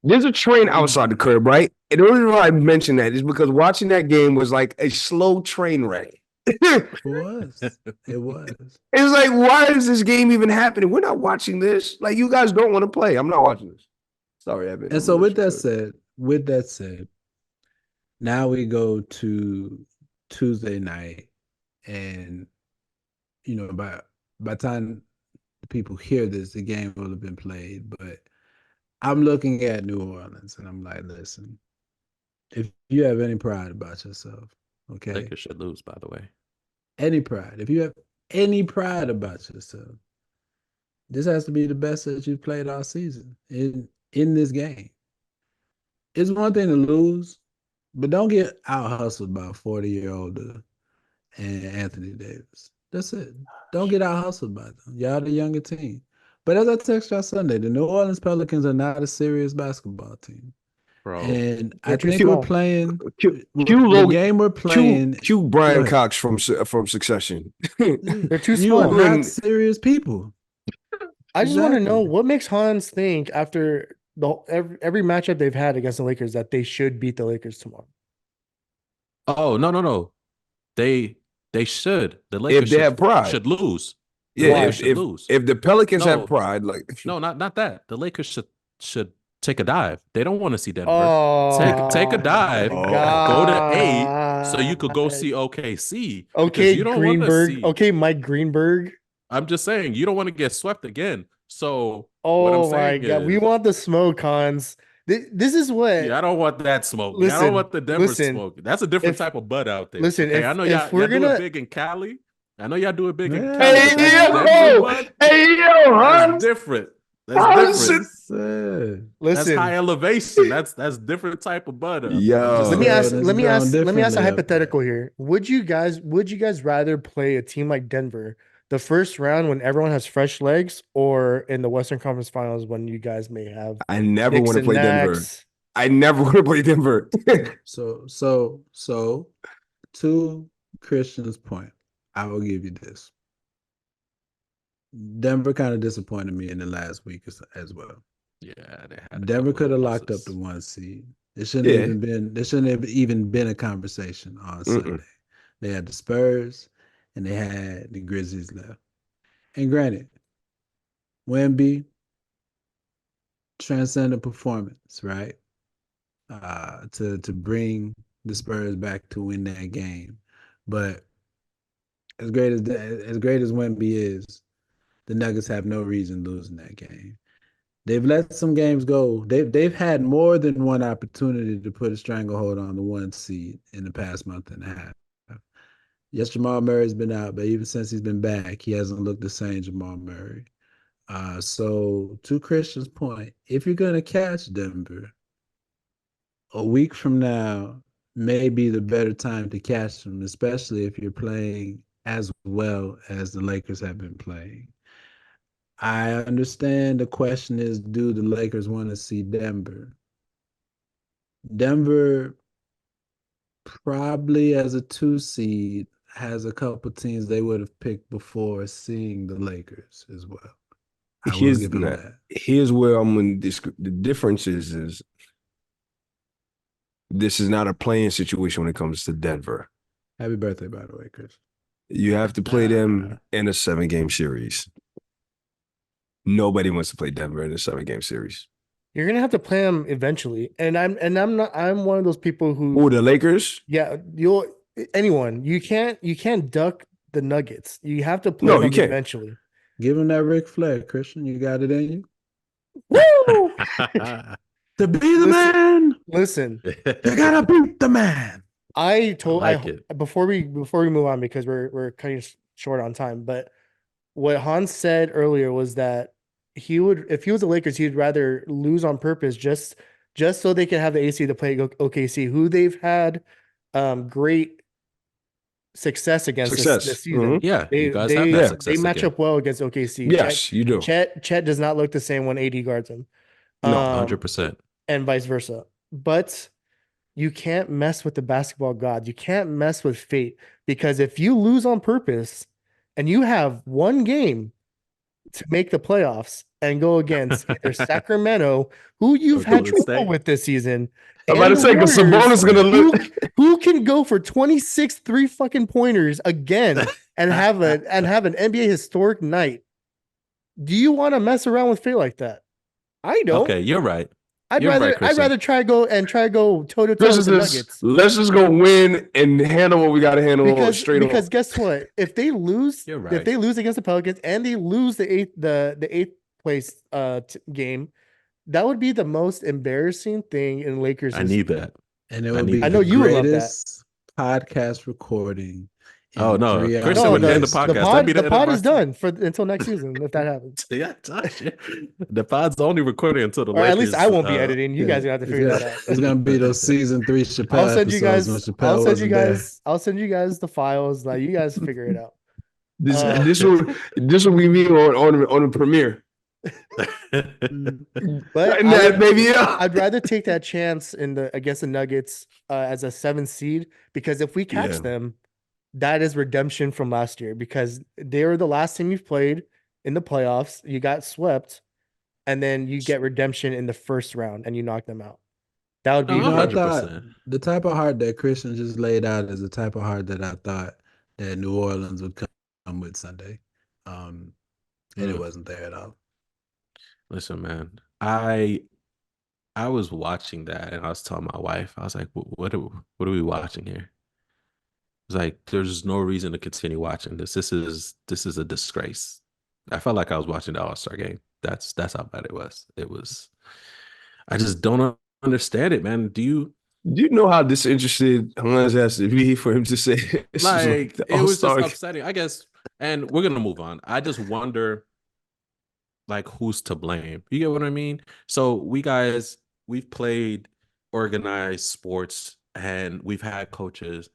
There's a train outside the curb, right? And the reason why I mention that is because watching that game was like a slow train wreck. It was. It was. It's like, why is this game even happening? We're not watching this. Like, you guys don't want to play. I'm not watching this. Sorry, Evan. And so with that said, now we go to Tuesday night, and by the time people hear this, the game will have been played. But I'm looking at New Orleans, and I'm like, listen, if you have any pride about yourself, okay, Lakers should lose, by the way. any pride, if you have any pride about yourself, this has to be the best that you've played all season in this game. It's one thing to lose, but don't get out hustled by a 40-year-old and Anthony Davis. That's it. Don't get out hustled by them. Y'all the younger team. But as I text y'all Sunday, the New Orleans Pelicans are not a serious basketball team. Bro. And They're I too think small. we're playing Cue the Logan- game we're playing. Cue Go Brian ahead. Cox from Succession. They're too You are small. not serious people. I just want to know Exactly. what makes Hans think after every matchup they've had against the Lakers that they should beat the Lakers tomorrow. Oh, no. They should. The Lakers they have pride. should lose. The Yeah, Lakers should lose. if the Pelicans No. have pride, like No, not that. The Lakers should take a dive. They don't want to see Denver. Oh, Take a dive, Oh. go to 8, so you could go see OKC. because Okay, you don't want to Greenberg. see. Okay, Mike Greenberg. I'm just saying you don't want to get swept again. So what I'm Oh my saying god, we is- want the smoke, Hans. This is what. yeah, I don't want that smoke. I Listen, don't want the Denver listen, smoke. That's a different if- type of bud out there. listen, okay? if- I know if y'all we're do gonna- it big in Cali. I know y'all do it big in Yeah. Cali. Hey, but that Denver yo, bud, hey, yo, that's Hans. different. Hans, That's different. Listen. That's Listen, high elevation. That's different type of butter. Yo. let me Yeah, ask. that's Let me grown ask. Let me ask a differently up there. hypothetical here. Would you guys rather play a team like Denver the first round when everyone has fresh legs, or in the Western Conference Finals when you guys may have I never Knicks want to and play Denver. Knicks? I never want to play Denver. So to Christian's point, I will give you this. Denver kind of disappointed me in the last week as well. Yeah, they had a Denver couple could have of locked up losses. the 1 seed. It shouldn't Yeah. even been. There shouldn't have even been a conversation on Sunday. They had the Spurs and they had the Grizzlies left. And granted, Wemby transcendent performance, right? To bring the Spurs back to win that game, but as great as Wemby is, the Nuggets have no reason losing that game. They've let some games go. They've had more than one opportunity to put a stranglehold on the 1 seed in the past month and a half. Yes, Jamal Murray's been out, but even since he's been back, he hasn't looked the same Jamal Murray. So to Christian's point, if you're going to catch Denver, a week from now may be the better time to catch them, especially if you're playing as well as the Lakers have been playing. I understand the question is, do the Lakers want to see Denver? Denver probably as a 2 seed has a couple teams they would have picked before seeing the Lakers as well. I will Here's give them that. here's where I'm going to the difference is this is not a playing situation when it comes to Denver. Happy birthday, by the way, Chris. You have to play them in a 7-game series. Nobody wants to play Denver in a 7-game series. You're gonna have to play them eventually, and I'm one of those people who. Oh, the Lakers? Yeah, anyone. You can't duck the Nuggets. You have to play No, them you can't. eventually. Give him that Ric Flair, Christian. You got it in you. Woo! To be the man, Listen, you gotta beat the man. I like it. before we move on, because we're cutting short on time, but what Hans said earlier was that he would, if he was the Lakers, he'd rather lose on purpose just so they can have the AC to play OKC, who they've had great success against Success. this season. Yeah, They you guys they have Yeah. that they success match again. up well against OKC. Yes, you do. Chet does not look the same when AD guards him. No, 100%. And vice versa. But you can't mess with the basketball gods. You can't mess with fate, because if you lose on purpose and you have one game to make the playoffs and go against either Sacramento, who you've Or had Golden trouble State. with this season, I'm about and to the say because Warriors, Sabonis is gonna who, look. who can go for 26 three fucking pointers again and have an NBA historic night. Do you want to mess around with fate like that? I don't. Okay, you're right. I'd You're right, rather Christian. try to go toe to toe Chris with is the just, Nuggets. let's just go win and handle what we got to handle straight Because on. guess what? If they lose, You're if right. they lose against the Pelicans and they lose the eighth place game, that would be the most embarrassing thing in Lakers I history. need that. And it I would need be that. I know the you would love that. greatest podcast recording. in Oh, no. 3 Christian hours would end the history. podcast. That'd be the The end of pod our is done for until next season if that happens. Yeah, touch it. The pod's only recording until the Or at least Lakers, I won't be editing. You guys are gonna have to figure that out. It's gonna be those season 3 Chappelle I'll send you episodes guys. when Chappelle wasn't there. I'll send you guys the files. Like, you guys figure it out. This will be me on the premiere. But And that, baby, yeah. I'd rather take that chance against the Nuggets as a 7th seed, because if we catch Yeah. them, that is redemption from last year, because they were the last team you've played in the playoffs. You got swept, and then you get redemption in the first round and you knock them out. That would be You know, I thought 100%. the type of heart that Christian just laid out is the type of heart that I thought that New Orleans would come with Sunday. And it wasn't there at all. Listen, man, I was watching that and I was telling my wife, I was like, what are we watching here? It's like, there's no reason to continue watching this. This is a disgrace. I felt like I was watching the All-Star game. That's how bad it was. I just don't understand it, man. Do you know how disinterested Hans has to be for him to say this like the it was just All-Star? upsetting, I guess. And we're gonna move on. I just wonder, like, who's to blame? You get what I mean? So we've played organized sports and we've had coaches,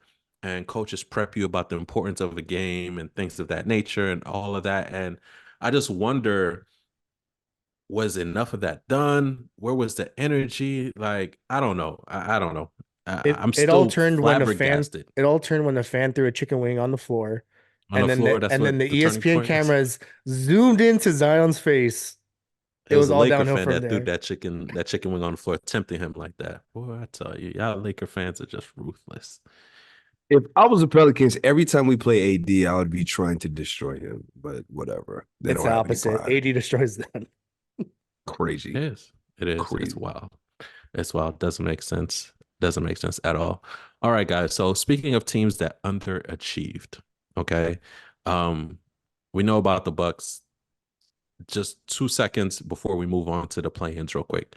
and coaches prep you about the importance of a game and things of that nature and all of that. And I just wonder, was enough of that done? Where was the energy? Like, I don't know. I don't know. I'm still it all turned when the fan. flabbergasted. It all turned when the fan threw a chicken wing on the floor, On and the then floor, that's and what then the the turning ESPN point was. cameras zoomed into Zion's face. It was a all Laker downhill fan from that threw there. that chicken wing on the floor, tempting him like that. Boy, I tell you, y'all Laker fans are just ruthless. If I was the Pelicans, every time we play AD, I would be trying to destroy him. But whatever. They It's don't the have any opposite. pride. AD destroys them. Crazy. It is. It's Crazy. wild. It's wild. Doesn't make sense. Doesn't make sense at all. All right, guys. So speaking of teams that underachieved, okay. We know about the Bucks. Just 2 seconds before we move on to the play-ins real quick.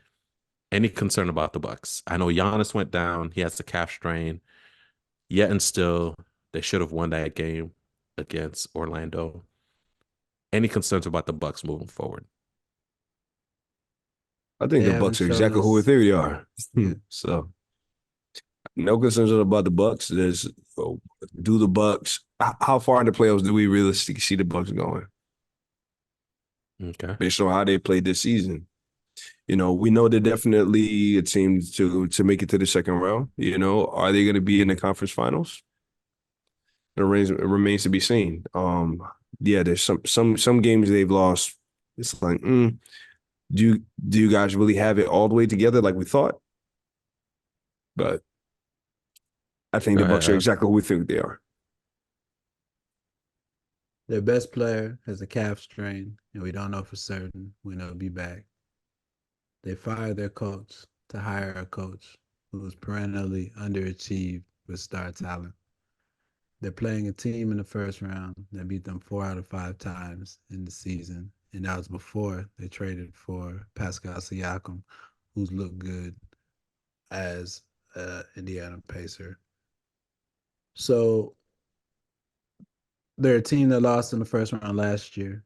Any concern about the Bucks? I know Giannis went down. He has the calf strain. Yet and still, they should have won that game against Orlando. Any concerns about the Bucks moving forward? I think They the Bucks are haven't exactly shown who we us- think they are. Yeah. So no concerns about the Bucks. There's do the Bucks. How far in the playoffs do we realistically see the Bucks going? Okay. Based on how they played this season. You know, we know they're definitely a team to make it to the second round. You know, are they going to be in the conference finals? It remains to be seen. Yeah, there's some games they've lost. It's like, do you guys really have it all the way together like we thought? But I think the Bucks are exactly who we think they are. Their best player has a calf strain, and we don't know for certain when he'll be back. They fired their coach to hire a coach who was perennially underachieved with star talent. They're playing a team in the first round that beat them 4 out of 5 times in the season, and that was before they traded for Pascal Siakam, who's looked good as Indiana Pacer. So they're a team that lost in the first round last year,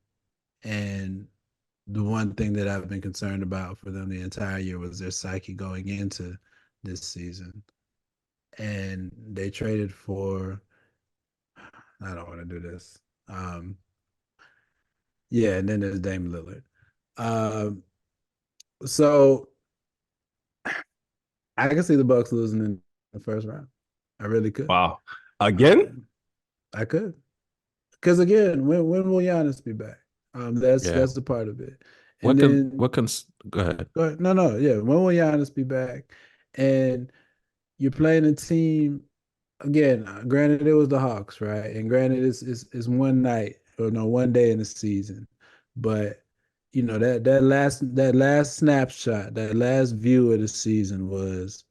and the one thing that I've been concerned about for them the entire year was their psyche going into this season. And they traded for I don't want to do this. Yeah, and then there's Dame Lillard. So I can see the Bucks losing in the first round. I really could. Wow. Again? I could. Because again, when will Giannis be back? That's Yeah. the part of it. What And can then go ahead. No, yeah. When will Giannis be back? And you're playing a team again. Granted, it was the Hawks, right? And granted, it's one night or no, one day in the season, but you know that last snapshot, that last view of the season was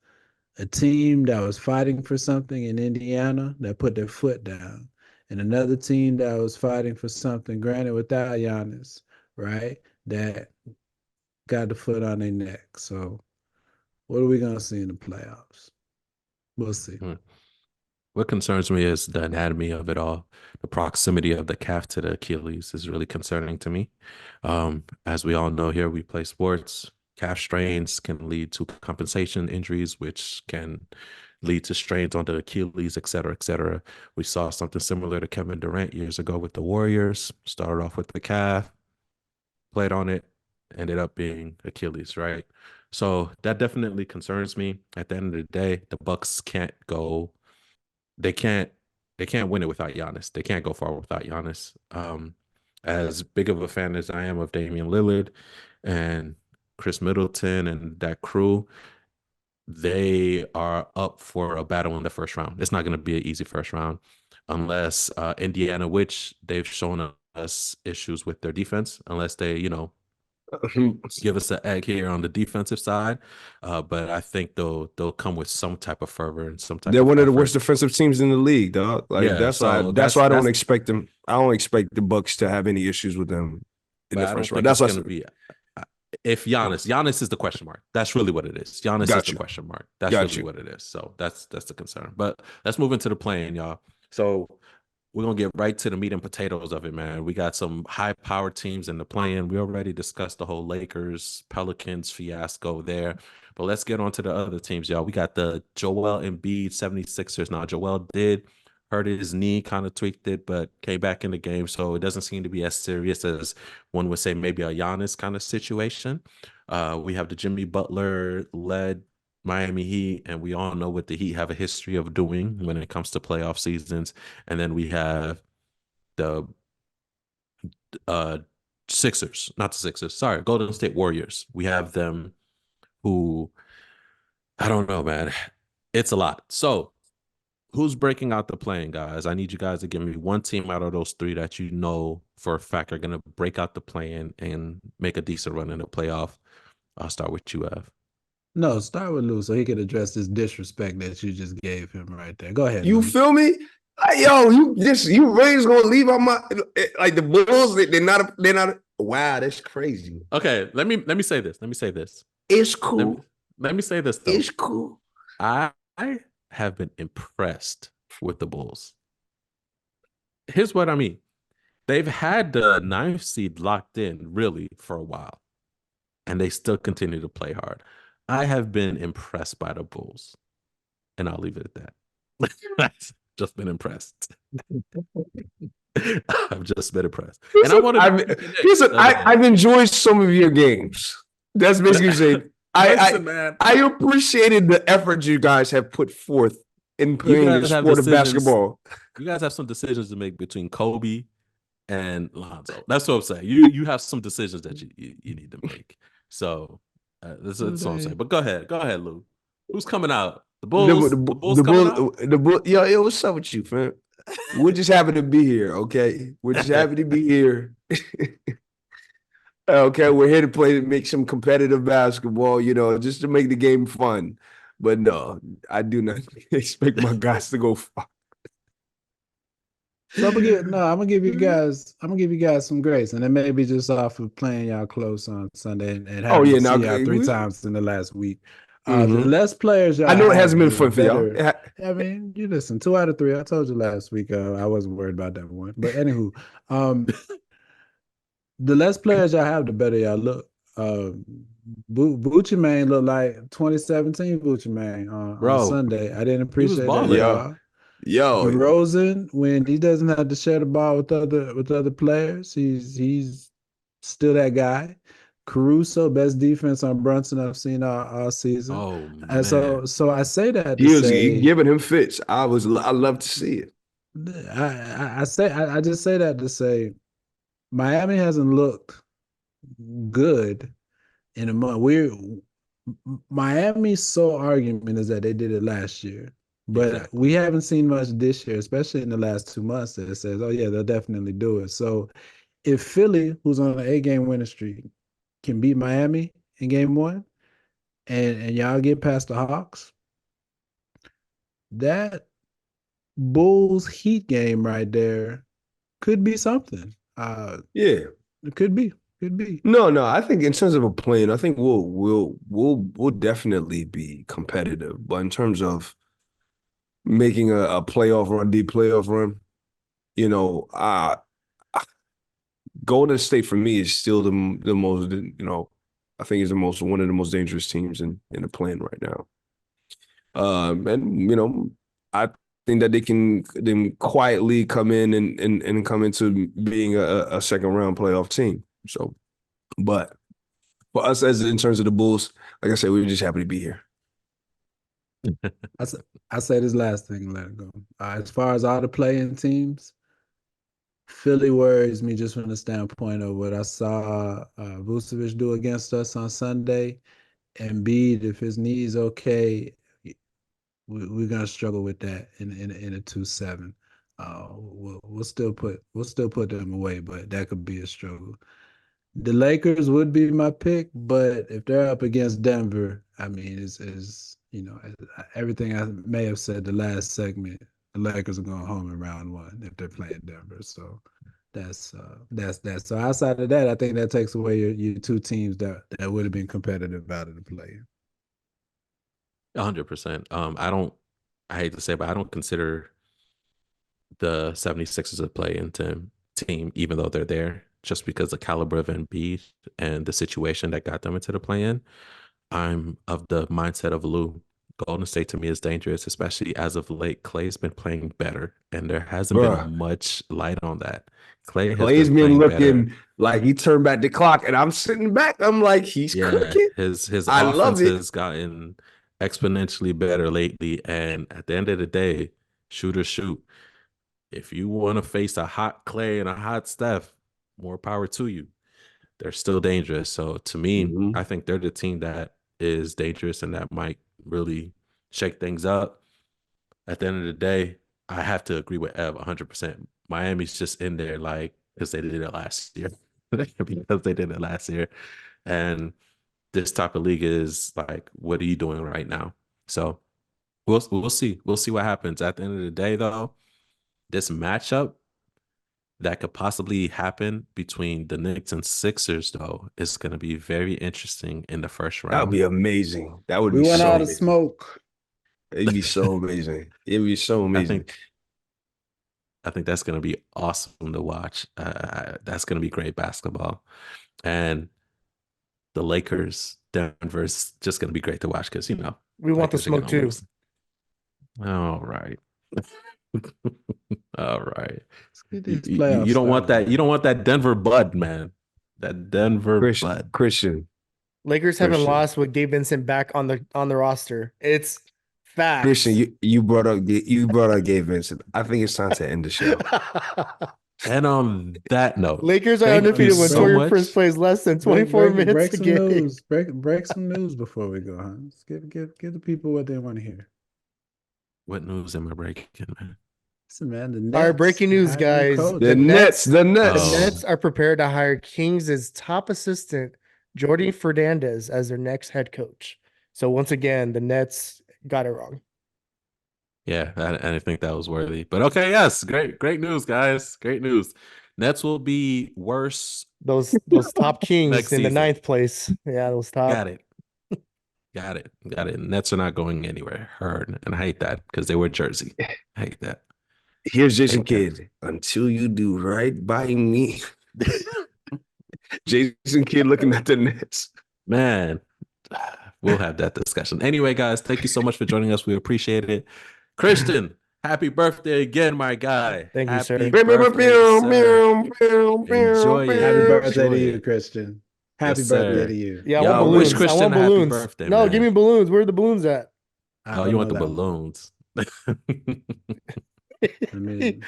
a team that was fighting for something in Indiana that put their foot down, and another team that was fighting for something, granted without Giannis, right? That got the foot on their neck. So, what are we gonna see in the playoffs? We'll see. What concerns me is the anatomy of it all. The proximity of the calf to the Achilles is really concerning to me. As we all know here, we play sports. Calf strains can lead to compensation injuries, which can lead to strains on the Achilles, et cetera, et cetera. We saw something similar to Kevin Durant years ago with the Warriors. Started off with the calf, played on it, ended up being Achilles, right? So that definitely concerns me. At the end of the day, the Bucks can't go. They can't win it without Giannis. They can't go far without Giannis. As big of a fan as I am of Damian Lillard and Chris Middleton and that crew, they are up for a battle in the first round. It's not going to be an easy first round unless Indiana, which they've shown us issues with their defense, unless they, give us an egg here on the defensive side. But I think they'll come with some type of fervor and some type They're of one of the effort. worst defensive teams in the league, dog. Like Yeah, that's so why I don't that's expect them. I don't expect the Bucks to have any issues with them in but the I don't first round. think That's it's why going to be. If Giannis is the question mark. That's really what it is. Giannis Got is the you. question mark. That's Got really you. what it is. So that's the concern. But let's move into the play-in, y'all. So we're gonna get right to the meat and potatoes of it, man. We got some high-powered teams in the play-in. We already discussed the whole Lakers, Pelicans fiasco there. But let's get on to the other teams, y'all. We got the Joel Embiid 76ers. Now, Joel did hurt his knee, kind of tweaked it, but came back in the game. So it doesn't seem to be as serious as one would say maybe a Giannis kind of situation. We have the Jimmy Butler led Miami Heat, and we all know what the Heat have a history of doing when it comes to playoff seasons. And then we have the Sixers, not the Sixers, sorry, Golden State Warriors. We have them who, I don't know, man. It's a lot. So who's breaking out the play-in, guys? I need you guys to give me one team out of those three that you know for a fact are going to break out the play-in and make a decent run in the playoff. I'll start with you, Ev. No, start with Lou so he could address this disrespect that you just gave him right there. Go ahead. You Lou. feel me? Like, yo, you really just gonna leave out my like the Bulls? They're not. Wow, that's crazy. Okay, let me say this. It's cool. Let me say this though. It's cool. I have been impressed with the Bulls. Here's what I mean. They've had the 9th seed locked in really for a while, and they still continue to play hard. I have been impressed by the Bulls, and I'll leave it at that. I've just been impressed. I've just been impressed. And I want to I've enjoyed some of your games. That's basically saying I appreciated the effort you guys have put forth in playing the sport of basketball. You guys have some decisions to make between Kobe and Lonzo. That's what I'm saying. You have some decisions that you need to make. So that's what I'm saying. But go ahead, Lou. Who's coming out? The Bulls. The Bulls coming out? The Bulls. Yo, what's up with you, fam? We're just happy to be here. Okay, we're just happy to be here. Okay, we're here to play, to make some competitive basketball, just to make the game fun. But no, I do not expect my guys to go far. So I'm gonna give you guys some grace, and it may be just off of playing y'all close on Sunday and having to see y'all 3 times in the last week. The less players y'all, I know it hasn't been fun for y'all. I mean, you listen, 2 out of 3. I told you last week. I wasn't worried about that one, but anywho, the less players y'all have, the better y'all look. Bucci Mane looked like 2017 Bucci Mane on Sunday. I didn't appreciate that. Yo, DeRozan, when he doesn't have to share the ball with other players, he's still that guy. Caruso, best defense on Brunson I've seen all season. Oh And so man. so I say that to he was say giving him fits. I love to see it. I just say that to say Miami hasn't looked good in a month. Miami's sole argument is that they did it last year, but Exactly. we haven't seen much this year, especially in the last 2 months. That says, "Oh yeah, they'll definitely do it." So if Philly, who's on an 8-game winning streak, can beat Miami in Game 1, and y'all get past the Hawks, that Bulls Heat game right there could be something. Yeah. It could be. Could be. No. I think in terms of a plan, I think we'll definitely be competitive. But in terms of making a playoff run, deep playoff run, you know, Golden State for me is still the most, I think is one of the most dangerous teams in the plan right now. And I think that they can then quietly come in and come into being a second round playoff team. So, but for us as in terms of the Bulls, like I said, we were just happy to be here. I say this last thing and let it go. As far as all the playing teams, Philly worries me just from the standpoint of what I saw Vucevic do against us on Sunday. Embiid, if his knee's okay, we're gonna struggle with that in a 2-7. We'll still put them away, but that could be a struggle. The Lakers would be my pick, but if they're up against Denver, I mean, is everything I may have said the last segment, the Lakers are going home in round 1 if they're playing Denver. So that's that. So outside of that, I think that takes away your two teams that would have been competitive out of the play. 100%. I hate to say, but I don't consider the 76ers a play-in team, even though they're there, just because the caliber of Embiid and the situation that got them into the play-in. I'm of the mindset of Lou. Golden State to me is dangerous, especially as of late. Clay's been playing better, and there hasn't Bruh. been much light on that. Clay has He's been been playing looking better. like he turned back the clock, and I'm sitting back. I'm like, he's cooking. His I offense love it. has gotten exponentially better lately, and at the end of the day, shoot or shoot. If you want to face a hot Clay and a hot Steph, more power to you. They're still dangerous. So to me, Mhm. I think they're the team that is dangerous and that might really shake things up. At the end of the day, I have to agree with Ev 100%. Miami's just in there like because they did it last year. Because they did it last year. And this type of league is like, what are you doing right now? So we'll see. We'll see what happens. At the end of the day, though, this matchup that could possibly happen between the Knicks and Sixers, though, is going to be very interesting in the first That would round. be amazing. That would We be want so all the amazing. smoke. It'd be so amazing. It'd be so amazing. I think that's going to be awesome to watch. That's going to be great basketball. And the Lakers, Denver's just going to be great to watch because, We want the Lakers are gonna smoke too. lose. All right. All right. Let's get You, these you, playoffs you don't want started, that. You don't want that Denver Bud, man. That Denver Bud. Christian, Lakers haven't Christian. lost with Gabe Vincent back on the roster. It's facts. Christian, you brought up Gabe Vincent. I think it's time to end the show. And on that note, Lakers are thank undefeated you when so Sawyer much. first plays less than 24 minutes break a some game. news. Break some news before we go, huh? Let's give the people what they want to hear. What news am I breaking, man? Listen, man, the Nets. All right, breaking news, hired guys. coach. The Nets. The Oh. Nets are prepared to hire Kings' top assistant, Jordi Fernandez, as their next head coach. So once again, the Nets got it wrong. Yeah, I think that was worthy. But okay, yes, great news, guys. Great news. Nets will be worse. Those top Kings Next in the season. 9th place. Yeah, those top. Got it. Nets are not going anywhere. Heard. And I hate that because they wear jersey. I hate that. Here's Jason Hate that. Kidd. Until you do right by me. Jason Kidd looking at the Nets. Man, we'll have that discussion. Anyway, guys, thank you so much for joining us. We appreciate it. Christian, Happy birthday again, my guy. Thank you, sir. Happy Pew, pew, birthday, pew, sir. pew, pew, Enjoy pew, it. Happy pew. birthday to Enjoy you, it. Christian. Happy Yes, birthday sir. to you. Yeah, I Yo, want I wish balloons. I Christian want a happy balloons. birthday, No, man. give me balloons. Where are the balloons at? I Oh, don't you want know the that one. balloons. I mean,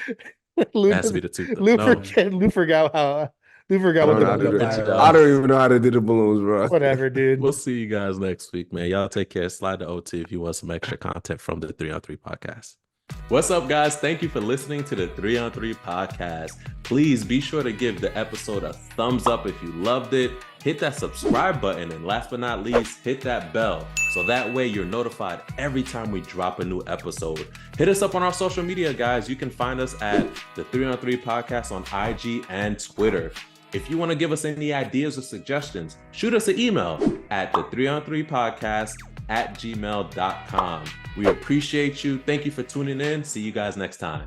Lou, Has to be the two. Lou, No. Lou forgot how. Lou I forgot what don't the know how to balloons do are. it. Fire I off. don't even know how to do the balloons, bro. Whatever, dude. We'll see you guys next week, man. Y'all take care. Slide the OT if you want some extra content from the 3on3 podcast. What's up, guys? Thank you for listening to the 3on3 podcast. Please be sure to give the episode a thumbs up if you loved it. Hit that subscribe button, and last but not least, hit that bell so that way you're notified every time we drop a new episode. Hit us up on our social media, guys. You can find us at the 3on3 podcast on IG and Twitter. If you want to give us any ideas or suggestions, shoot us an email at the 3on3podcast@gmail.com. We appreciate you. Thank you for tuning in. See you guys next time.